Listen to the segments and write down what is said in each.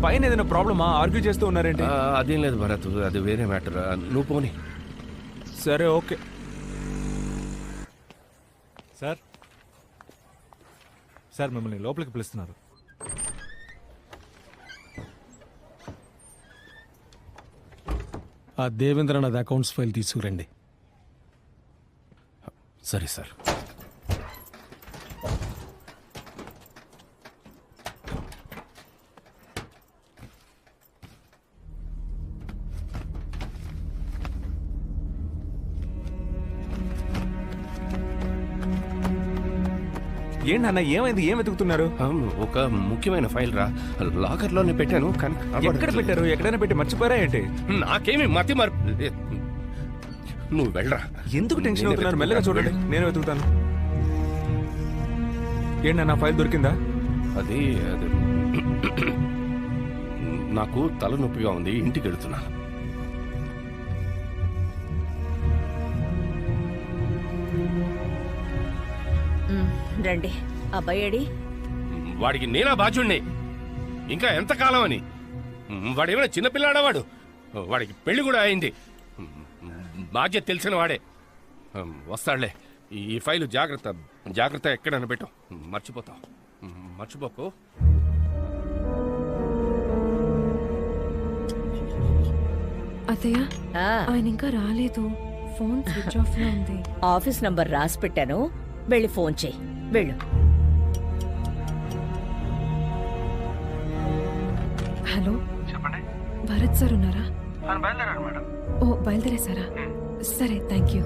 పైన ఏదైనా ప్రాబ్లమా? ఆర్గ్యూ చేస్తూ ఉన్నారేంటి? అదేం లేదు భరత్, అది వేరే మ్యాటర్. నువ్వు పోనీ. సరే ఓకే. సార్ సార్ మిమ్మల్ని లోపలికి పిలుస్తున్నారు. ఆ దేవేంద్రనాథ్ అకౌంట్స్ ఫైల్ తీసుకురండి. సరే సార్. ఏంటన్నా ఏమైంది? ఏం వెతుకుతున్నారు? ఒక ముఖ్యమైన ఫైల్ రా, లాకర్లోనే పెట్టాను కానీ ఎక్కడ పెట్టారు? ఎక్కడైనా పెట్టి మర్చిపోయారా ఏంటి? నాకేమి మతి మరి. నువ్వు వెళ్ళరా. ఎందుకు టెన్షన్ అవుతున్నారు? మెల్లగా చూడండి, నేను వెతుకుతాను. ఏంటన్నా ఫైల్ దొరికిందా? అది నాకు తలనొప్పిగా ఉంది, ఇంటికి వెళుతున్నా. రండి. అబ్బాయి వాడికి నేనా బాధ్యుణ్ణి? ఇంకా ఎంతకాలం అని? వాడేమైనా చిన్నపిల్లాడా? వాడికి పెళ్లి కూడా అయింది. బాధ్యత తెలిసిన వాడే. వస్తాడులే. ఈ ఫైలు జాగ్రత్త ఎక్కడైనా పెట్టు, మర్చిపోతావు. మర్చిపోకు. అత్తయ్య, ఆయన ఇంకా రాలేదు. ఫోన్ స్విచ్ ఆఫ్ లో ఉంది. ఆఫీస్ నంబర్ రాసి పెట్టాను, వెళ్ళి ఫోన్ చేయి. వెళ్ళు. హలో, చెప్పండి. భరత్ సార్ ఉన్నారా? బయలుదేరారు మేడం. ఓ, బయలుదేరేసారా? సరే, థ్యాంక్ యూ.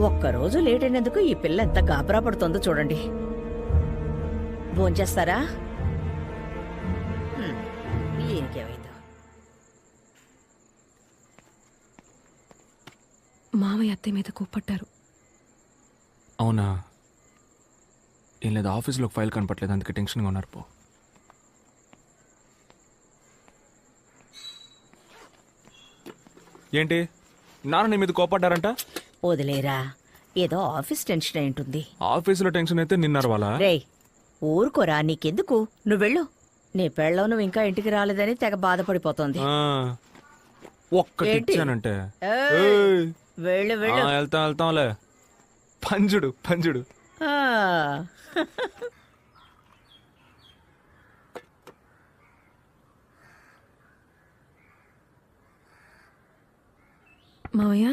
ఒక్కరోజు లేట్ అయినందుకు ఈ పిల్ల ఎంత గాబరా పడుతుందో చూడండి. భోంచేస్తారా? ఈయనకేమైందో. మామయ్య అత్తయ్య మీద కోప్పట్టారు. అవునా? ఏం లేదు, ఆఫీస్లో ఫైల్ కనపట్లేదు, అందుకే టెన్షన్గా ఉన్నారు. పో. ఏంటి నాన్న నీ మీద కోపడ్డారంట? వదిలేరా, ఏదో ఆఫీస్ టెన్షన్ అయి ఉంటుంది. ఆఫీసులో టెన్షన్ అయితే నిన్నారు వాళ్ళ. రేయ్ ఊరుకోరా, నీకెందుకు? నువ్వు వెళ్ళు. నీ పెళ్ళం నువ్వు ఇంకా ఇంటికి రాలేదని తెగ బాధపడిపోతుంది. ఒక్కటి ఇచ్చానంటే వెళ్ళు వెళ్ళు. వెళ్తాంలే. పంజుడు పంజుడు. మావయ్య,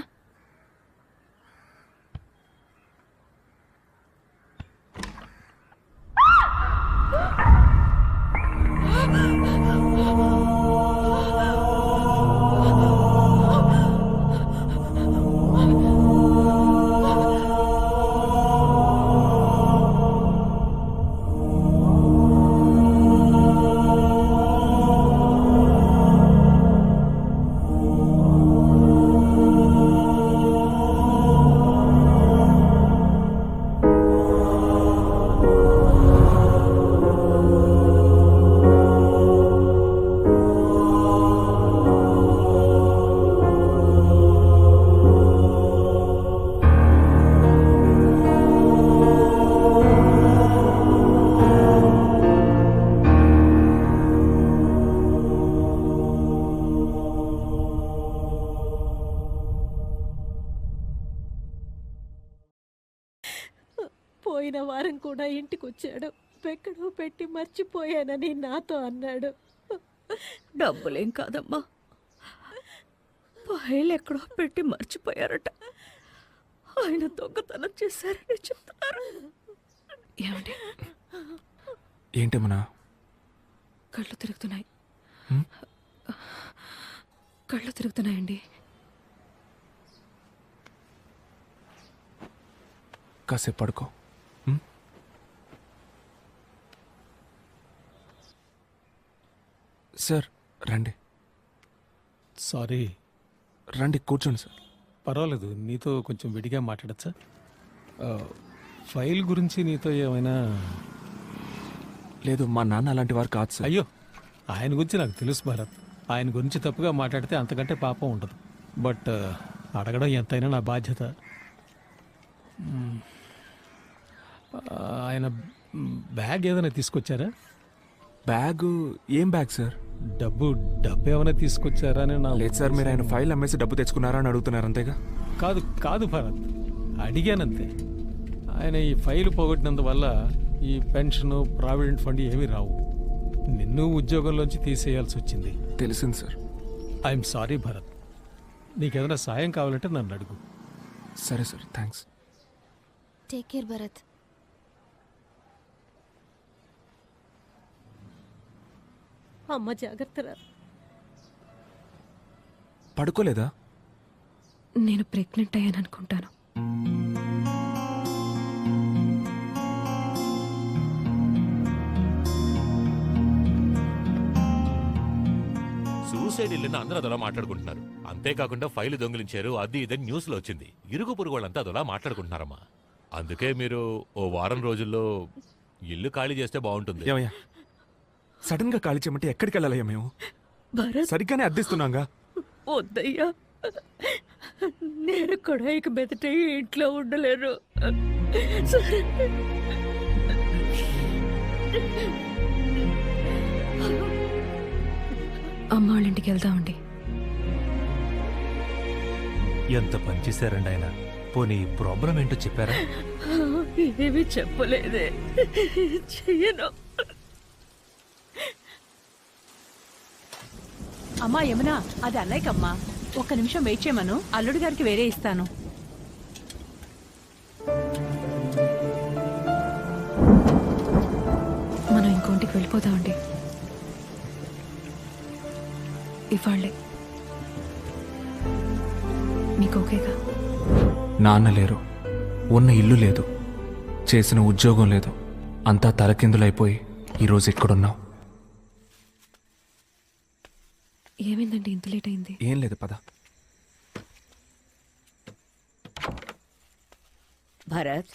పోయిన వారం కూడా ఇంటికొచ్చాడు. ఎక్కడో పెట్టి మర్చిపోయానని నాతో అన్నాడు. డబ్బులేం కాదమ్మా, ఫైల్ ఎక్కడో పెట్టి మర్చిపోయారట. ఆయన దొంగతనం చేశారని చెప్తున్నారు. ఏమండి? ఏంటమ్మా? కళ్ళు తిరుగుతున్నాయి. కళ్ళు తిరుగుతున్నాయండి. కాసేపు పడుకో. సార్ రండి. సారీ. రండి కూర్చోండి సార్. పర్వాలేదు, నీతో కొంచెం విడిగా మాట్లాడచ్చా? ఫైల్ గురించి నీతో ఏమైనా? లేదు, మా నాన్న అలాంటి వారు కాదు సార్. అయ్యో, ఆయన గురించి నాకు తెలుసు భరత్. ఆయన గురించి తప్పుగా మాట్లాడితే అంతకంటే పాపం ఉండదు. బట్ అడగడం ఎంతైనా నా బాధ్యత. ఆయన బ్యాగ్ ఏదైనా తీసుకొచ్చారా? బ్యాగ్ ఏం బ్యాగ్ సార్? డబ్బు ఏమైనా తీసుకొచ్చారా అని నా లేదు సార్, మీరు ఆయన ఫైల్ అమ్మేసి డబ్బు తెచ్చుకున్నారా అని అడుగుతున్నారు అంతేగా. కాదు భరత్, అడిగానంతే. ఆయన ఈ ఫైల్ పోగొట్టినందువల్ల ఈ పెన్షన్ ప్రావిడెంట్ ఫండ్ ఏమీ రావు. నిన్ను ఉద్యోగంలోంచి తీసేయాల్సి వచ్చింది. తెలిసింది సార్. I'm sorry Bharat. నీకేదైనా సాయం కావాలంటే నన్ను అడుగు. సరే sir, thanks. Take care Bharat. అమ్మ జాగ్రత్తరా. పడుకోలేదా? నేను ప్రెగ్నెంట్ అయ్యాను అనుకుంటాను. సూసైడ్ ఇల్లుని అందరూ అదోలా మాట్లాడుకుంటున్నారు. అంతేకాకుండా ఫైల్ దొంగిలించారు అది ఇదని న్యూస్ లో వచ్చింది. ఇరుగు పొరుగు వాళ్ళంతా అదోలా మాట్లాడుకుంటున్నారమ్మా. అందుకే మీరు ఓ వారం రోజుల్లో ఇల్లు ఖాళీ చేస్తే బాగుంటుంది. ఏమయ్యా, సడన్ గా ఖాళీ చేయమంటే ఎక్కడికి వెళ్ళాలయ్యా? మేము భరత్, సరిగ్గానే అద్దిస్తున్నాగా. వద్దయ్యా, నేను కూడా ఇక మెదట ఈ ఇంట్లో ఉండలేను. సరే. అమ్మ వాళ్ళ ఇంటికి వెళ్దామండి. ఎంత పని చేశారండి ఆయన. పోనీ ప్రాబ్లం ఏంటో చెప్పారా? ఏమీ చెప్పలేదే. చెయ్యను. అమ్మా యమునా, అది అన్నయ్యకమ్మా. ఒక్క నిమిషం వెయిట్ చేయమను, అల్లుడి గారికి వేరే ఇస్తాను. మనం ఇంకోంటికి వెళ్ళిపోదామండి. ఇవాళ్ళే. మీకు ఓకేగా? నాన్న లేరు, ఉన్న ఇల్లు లేదు, చేసిన ఉద్యోగం లేదు, అంతా తలకిందులైపోయి ఈరోజు ఎక్కడున్నావు? ఏమైందండి ఇంత లేట్ అయింది? ఏం లేదు, పద. భరత్,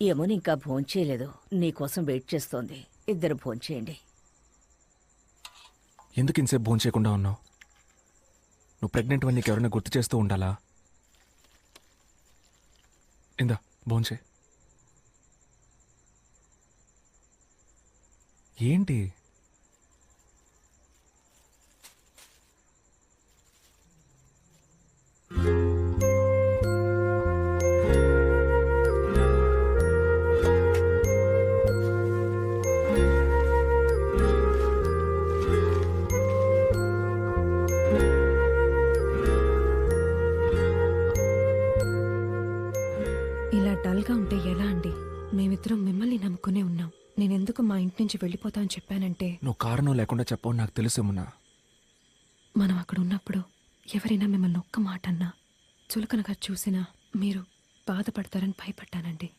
యమున ఇంకా భోంచేయలేదు, నీకోసం వెయిట్ చేస్తోంది. ఇద్దరు భోంచేయండి. ఎందుకు ఇంతసేపు భోజనం చేయకుండా ఉన్నావు? నువ్వు ప్రెగ్నెంట్ వన్ నీకు ఎవరైనా గుర్తు చేస్తూ ఉండాలా? ఇందా భోంచే. ఏంటి? ఇలా డల్గా ఉంటే ఎలా అండి? మేమిద్దరం మిమ్మల్ని నమ్ముకునే ఉన్నాం. నేనెందుకు మా ఇంటి నుంచి వెళ్ళిపోతా అని చెప్పానంటే, నువ్వు కారణం లేకుండా చెప్పవు నాకు తెలుసేమున్నా. మనం అక్కడ ఉన్నప్పుడు ఎవరైనా మిమ్మల్ని ఒక్క మాట అన్నా, చులకనగా చూసినా మీరు బాధపడతారని భయపడ్డానండి.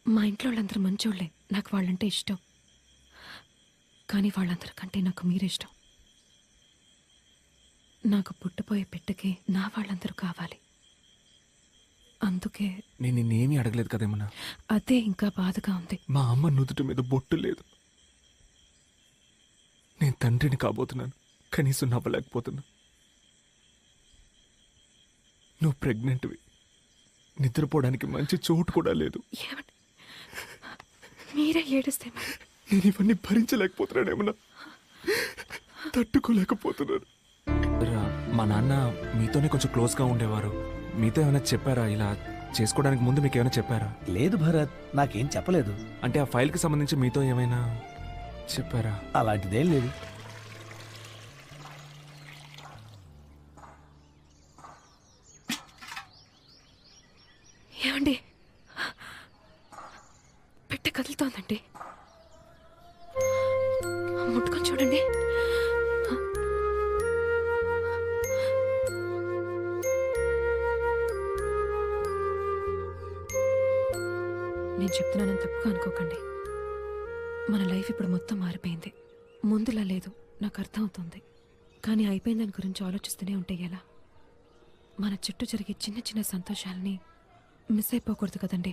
మా ఇంట్లో వాళ్ళందరూ మంచోళ్లే, నాకు వాళ్ళంటే ఇష్టం. కానీ వాళ్ళందరికంటే నాకు మీరిష్టం. నాకు పుట్టపోయే బిడ్డకి నా వాళ్ళందరూ కావాలి. అందుకే నేను నిన్నేమీ అడగలేదు కదేమన్నా. అదే ఇంకా బాధగా ఉంది. మా అమ్మ నుదుటి మీద బొట్టు లేదు. నేను తండ్రిని కాబోతున్నాను, కనీసం నవ్వలేకపోతున్నా. నువ్వు ప్రెగ్నెంట్వి, నిద్రపోవడానికి మంచి చోటు కూడా లేదు. ఏమండి మీరే ఏడిస్తే మరి? నేను ఇవన్నీ భరించలేకపోతున్నానేమన్నా, తట్టుకోలేకపోతున్నాను. మా నాన్న మీతోనే కొంచెం క్లోజ్గా ఉండేవారు. మీతో ఏమైనా చెప్పారా? ఇలా చేసుకోవడానికి ముందు మీకు ఏమైనా చెప్పారా? లేదు భరత్, నాకేం చెప్పలేదు. అంటే ఆ ఫైల్కి సంబంధించి మీతో ఏమైనా చెప్పారా? అలాంటిదేం లేదు. ఏమండి పెట్ట కదులుతోందండి, ముట్టుకొని చూడండి. నేను చెప్తున్నానని తప్పుగా అనుకోకండి. మన లైఫ్ ఇప్పుడు మొత్తం మారిపోయింది. ముందులా లేదు, నాకు అర్థమవుతుంది. కానీ అయిపోయిన దాని గురించి ఆలోచిస్తూనే ఉంటే ఎలా? మన చుట్టూ జరిగే చిన్న చిన్న సంతోషాలని మిస్ అయిపోకూడదు కదండి.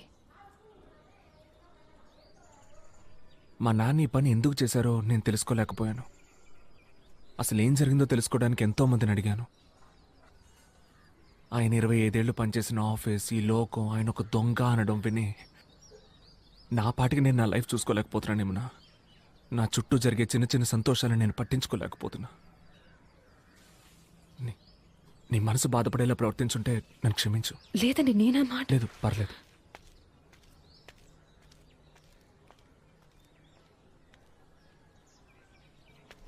మా నాన్న ఈ పని ఎందుకు చేశారో నేను తెలుసుకోలేకపోయాను. అసలు ఏం జరిగిందో తెలుసుకోవడానికి ఎంతోమందిని అడిగాను. ఆయన 25 ఏళ్ళు పనిచేసిన ఆఫీస్, ఈ లోకం ఆయన ఒక దొంగ అనడం విని నా పాటికి నేను నా లైఫ్ చూసుకోలేకపోతున్నానేమన్నా. నా చుట్టూ జరిగే చిన్న చిన్న సంతోషాలను నేను పట్టించుకోలేకపోతున్నా. నీ మనసు బాధపడేలా ప్రవర్తించుంటే నన్ను క్షమించు. లేదండి, నేనా మాట. లేదు, పర్లేదు.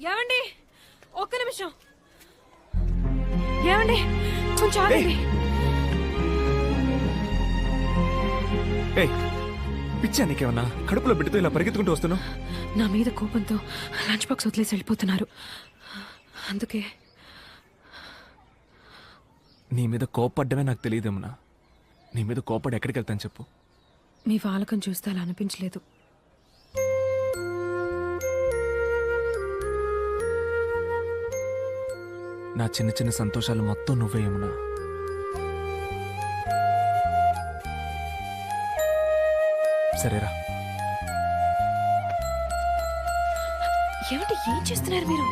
ఏమండి, ఒక్క నిమిషం. ఏమండి, కొంచెం ఆగండి. ఏయ్, పిచ్చా నీకేమన్నా? కడుపులో బిడ్డతో ఇలా పరిగెత్తుకుంటూ వస్తున్నావు? నా మీద కోపంతో లంచ్ బాక్స్ వదిలేసి వెళ్ళిపోతున్నారు. అందుకే. నీ మీద కోపడ్డమే నాకు తెలియదేమన్నా. నీ మీద కోపడి ఎక్కడికి వెళ్తాను చెప్పు. మీ వాలకం చూస్తే అలా అనిపించలేదు. నా చిన్న చిన్న సంతోషాలు మొత్తం నువ్వే ఏమన్నా. సరేరా. ఏమంటే ఏం చేస్తున్నారు మీరు?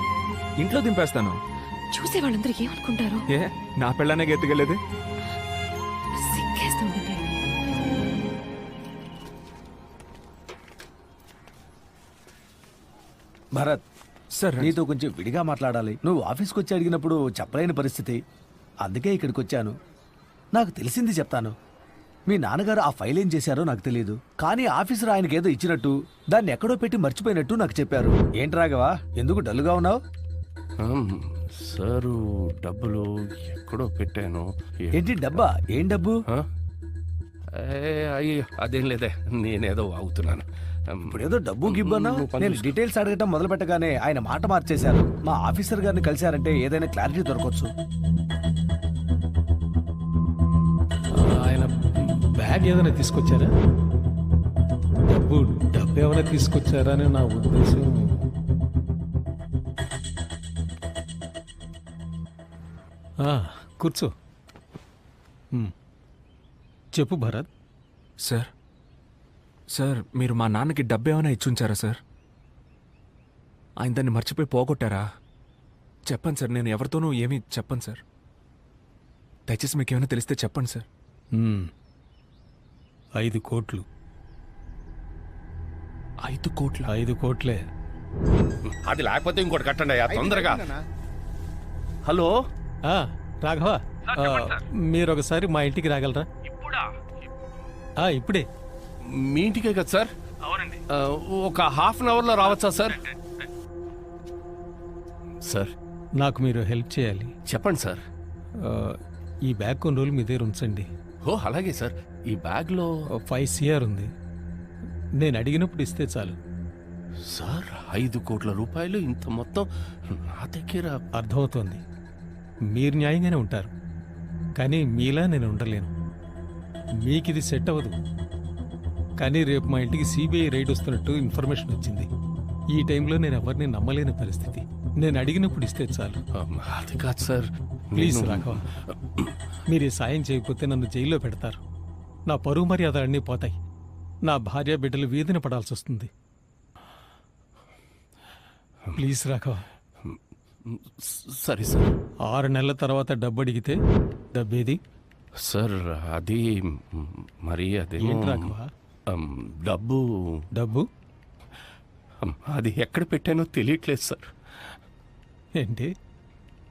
ఇంట్లో దింపేస్తాను. చూసే వాళ్ళందరూ ఏమనుకుంటారు? ఏ, నా పెళ్ళానే ఎత్తుకెళ్ళేది? సిగ్గేస్తుంది. భరత్, సార్ నీతో కొంచెం విడిగా మాట్లాడాలి. నువ్వు ఆఫీస్కి వచ్చి అడిగినప్పుడు చెప్పలేని పరిస్థితి, అందుకే ఇక్కడికి వచ్చాను. నాకు తెలిసింది చెప్తాను. మీ నాన్నగారు ఆ ఫైల్ ఏం చేశారో నాకు తెలియదు, కానీ ఆఫీసర్ ఆయనకి ఏదో ఇచ్చినట్టు దాన్ని ఎక్కడో పెట్టి మర్చిపోయినట్టు నాకు చెప్పారు. ఏంటి రాఘవా, ఎందుకు డల్లుగా ఉన్నావు? సారు, డబ్బులు ఎక్కడో పెట్టాను. ఏంటి డబ్బా? ఏం డబ్బు? అయ్యో, అదేం లేదే, నేనేదో అవుతున్నాను. ఇప్పుడేదో డబ్బు గిబ్బన్నా. నేను డీటెయిల్స్ అడగటం మొదలు పెట్టగానే ఆయన మాట మార్చేశారు. మా ఆఫీసర్ గారిని కలిశారంటే ఏదైనా క్లారిటీ దొరకవచ్చు. ఆయన బ్యాగ్ ఏదైనా తీసుకొచ్చారా? డబ్బు ఏమైనా తీసుకొచ్చారా అని నా ఉద్దేశం. కూర్చో. చెప్పు భరత్. సార్, సార్ మీరు మా నాన్నకి డబ్బు ఏమైనా ఇచ్చుంచారా సార్? ఆయన దాన్ని మర్చిపోయి పోగొట్టారా? చెప్పండి సార్, నేను ఎవరితోనూ ఏమీ చెప్పను సార్. దయచేసి మీకు ఏమైనా తెలిస్తే చెప్పండి సార్. 5 కోట్లు. 5 కోట్ల? 5 కోట్లే. అది లేకపోతే ఇంకోటి కట్టండి అయ్యా, తొందరగా. హలో రాఘవ, మీరు ఒకసారి మా ఇంటికి రాగలరా? ఇప్పుడే. మీ ఇంటికే కదా సార్? అవునండి. ఒక హాఫ్ అన్ అవర్లో రావచ్చా సార్? సార్, నాకు మీరు హెల్ప్ చేయాలి. చెప్పండి సార్. ఈ బ్యాగ్ కొన్ని రోజులు మీ దగ్గర ఉంచండి. ఓ అలాగే సార్. ఈ బ్యాగ్లో 5 CR ఉంది. నేను అడిగినప్పుడు ఇస్తే చాలు. సార్, 5 కోట్ల రూపాయలు ఇంత మొత్తం నా దగ్గర? అర్థమవుతోంది, మీరు న్యాయంగానే ఉంటారు, కానీ మీలా నేను ఉండలేను. మీకు ఇది సెట్ అవ్వదు. కానీ రేపు మా ఇంటికి CBI రైడ్ వస్తున్నట్టు ఇన్ఫర్మేషన్ వచ్చింది. ఈ టైంలో నేను ఎవరిని నమ్మలేని పరిస్థితి. నేను అడిగినప్పుడు ఇస్తే చాలు. అది కాదు సార్. ప్లీజ్ రాఘవ, మీరు ఈ సాయం చేయకపోతే నన్ను జైల్లో పెడతారు. నా పరువు మర్యాద అన్నీ పోతాయి. నా భార్య బిడ్డలు వీధిన పడాల్సి వస్తుంది. ప్లీజ్ రాఘవ. సరే సార్. 6 నెలల తర్వాత డబ్బు అడిగితే డబ్బేది? సార్, అది మరి అదే ఏంటి రాఘవ? డబ్బు అది ఎక్కడ పెట్టానో తెలియట్లేదు సార్. ఏంటి?